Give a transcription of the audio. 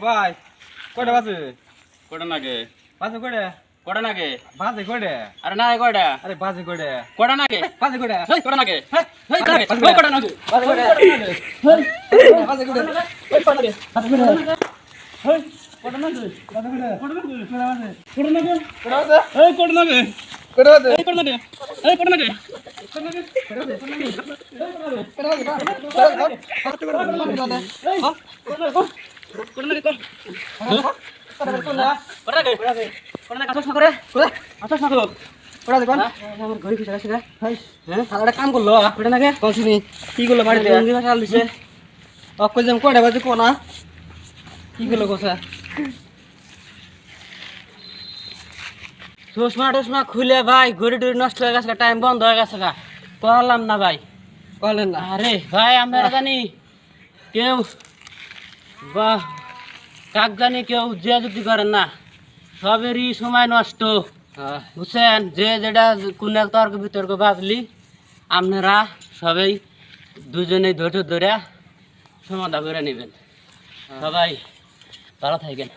ভাই কয়টা বাজে? কয়টা নাগে? বাজে কয়টা? কয়টা নাগে? বাজে কয়টা? আরে না কয়টা? আরে বাজে কয়টা? কয়টা নাগে? বাজে কয়টা? হেই কয়টা নাগে? হেই হেই বাজে কয়টা নাগে? বাজে কয়টা? বাজে কয়টা? হেই কয়টা নাগে? বাজে কয়টা? হেই কয়টা নাগে? বাজে কয়টা? কয়টা নাগে? কয়টা বাজে? কয়টা নাগে? কয়টা বাজে? হেই কয়টা নাগে? কয়টা বাজে? হেই কয়টা নাগে? হেই কয়টা নাগে? কাম করলো কি করলো বাড়িতে কয়টা বাজে কোনা কি করলো কথা চশমা টশমা খুলে ভাই ঘড়ি টড়ি নষ্ট হয়ে গেছে টাইম বন্ধ হয়ে গেছে গা পারলাম না ভাই বলেন না আরে ভাই আমরা জানি কেউ বা কাক জানি কেউ যে যদি করেন না সবেরই সময় নষ্ট বুঝছেন যে যেটা কোন এক তর্ক বিতর্ক বাজলি আপনারা সবাই দুজনেই ধৈর্য ধরে সমাধান করে নেবেন সবাই ভালো থাকেন